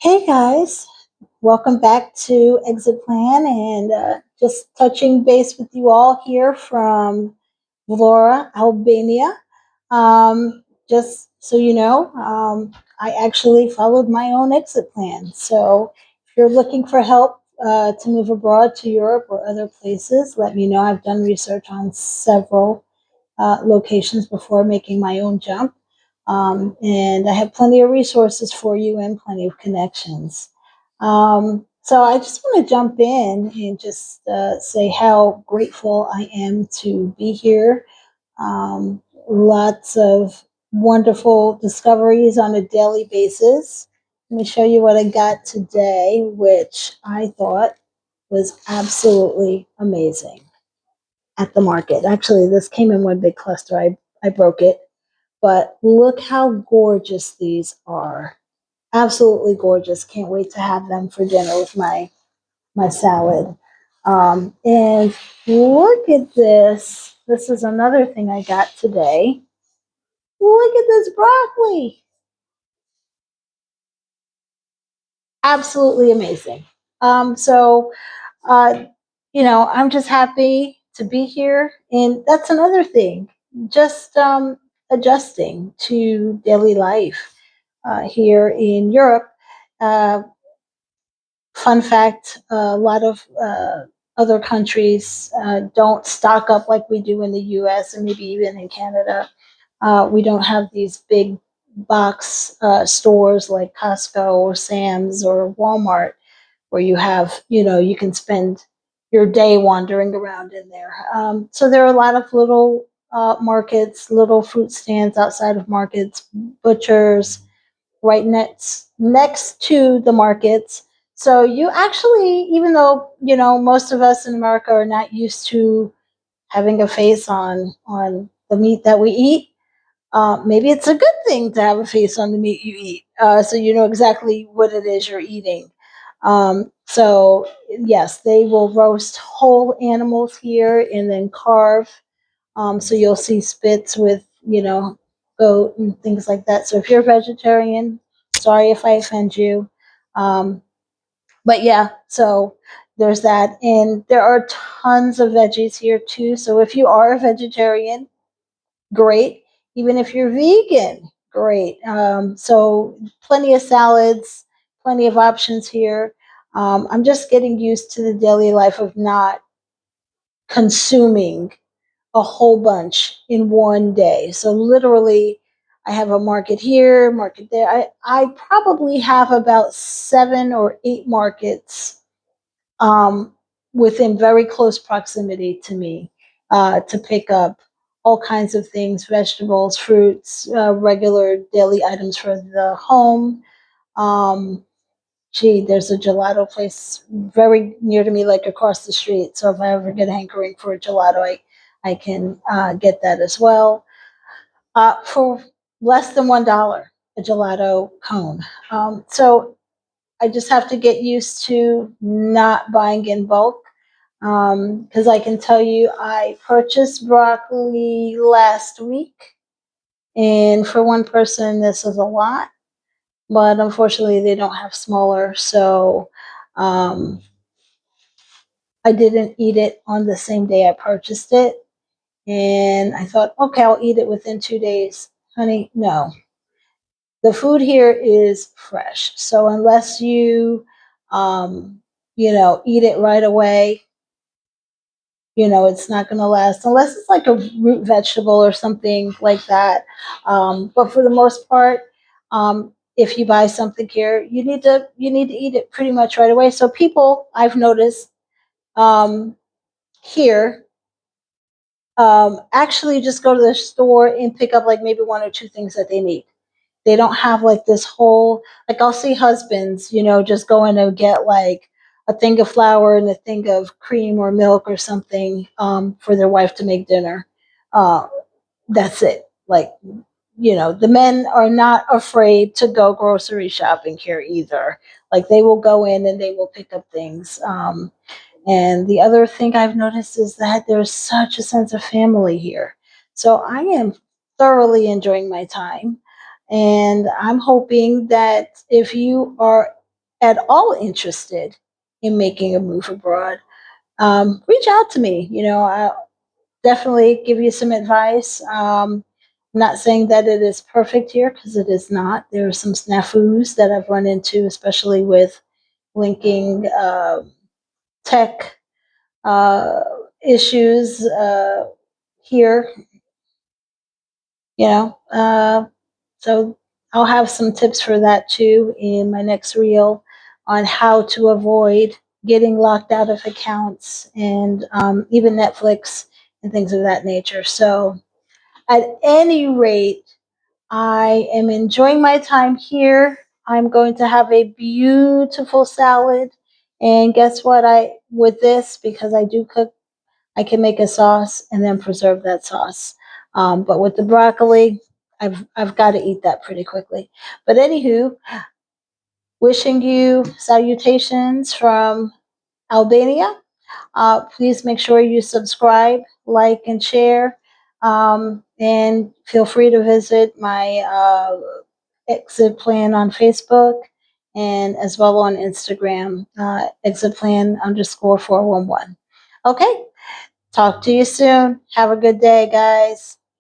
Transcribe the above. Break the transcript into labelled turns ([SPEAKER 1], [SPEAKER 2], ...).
[SPEAKER 1] Hey guys, welcome back to Exit Plan and just touching base with you all here from Vlora, Albania. Just so you know, I actually followed my own exit plan. So if you're looking for help to move abroad to Europe or other places, let me know. I've done research on several locations before making my own jump. And I have plenty of resources for you and plenty of connections. So I just want to jump in and just say how grateful I am to be here. Lots of wonderful discoveries on a daily basis. Let me show you what I got today, which I thought was absolutely amazing at the market. Actually, this came in one big cluster. I broke it, but look how gorgeous these are. Absolutely gorgeous. Can't wait to have them for dinner with my salad. And look at this. This is another thing I got today. Look at this broccoli. Absolutely amazing. So uh, I'm just happy to be here. And that's another thing, just adjusting to daily life here in Europe. Uh, Fun fact, a lot of other countries don't stock up like we do in the US and maybe even in Canada. We don't have these big box stores like Costco or Sam's or Walmart where you can spend your day wandering around in there. So there are a lot of little markets, little fruit stands outside of markets, butchers, right next to the markets. So you actually, even though most of us in America are not used to having a face on the meat that we eat, maybe it's a good thing to have a face on the meat you eat, so you know exactly what it is you're eating. So yes, they will roast whole animals here and then carve. So you'll see spits with goat and things like that. So if you're a vegetarian, sorry if I offend you. Um, but yeah, so there's that, and there are tons of veggies here too. So if you are a vegetarian, great. Even if you're vegan, great. So plenty of salads, plenty of options here. I'm just getting used to the daily life of not consuming a whole bunch in one day. So literally, I have a market here, market there. I probably have about 7 or 8 markets um, within very close proximity to me to pick up all kinds of things, vegetables, fruits, regular daily items for the home. Um, there's a gelato place very near to me, like across the street. So if I ever get hankering for a gelato, I can get that as well for less than $1 a gelato cone. So I just have to get used to not buying in bulk because I can tell you I purchased broccoli last week, and for one person, this is a lot. But unfortunately, they don't have smaller, so um, I didn't eat it on the same day I purchased it. And I thought, okay, I'll eat it within 2 days. Honey, no. The food here is fresh. So unless um, eat it right away, it's not going to last unless it's like a root vegetable or something like that. But for the most part, if you buy something here, you need to eat it pretty much right away. So people I've noticed um, here actually just go to the store and pick up like maybe 1 or 2 things that they need. They don't have like this whole, like I'll see husbands, just going to get like a thing of flour and a thing of cream or milk or something for their wife to make dinner. Uh, that's it. Like, the men are not afraid to go grocery shopping here either. Like they will go in and they will pick up things. And the other thing I've noticed is that there's such a sense of family here. So I am thoroughly enjoying my time. And I'm hoping that if you are at all interested in making a move abroad, reach out to me. I'll definitely give you some advice. I'm not saying that it is perfect here because it is not. There are some snafus that I've run into, especially with linking tech uh, issues here, you know. So I'll have some tips for that too in my next reel on how to avoid getting locked out of accounts and even Netflix and things of that nature. So, at any rate, I am enjoying my time here. I'm going to have a beautiful salad. And guess what? With this, because I do cook, I can make a sauce and then preserve that sauce. But with the broccoli, I've got to eat that pretty quickly. But anywho, wishing you salutations from Albania. Please make sure you subscribe, like, and share. And feel free to visit my exit plan on Facebook and as well on Instagram, exit plan underscore 411. Okay, talk to you soon. Have a good day, guys.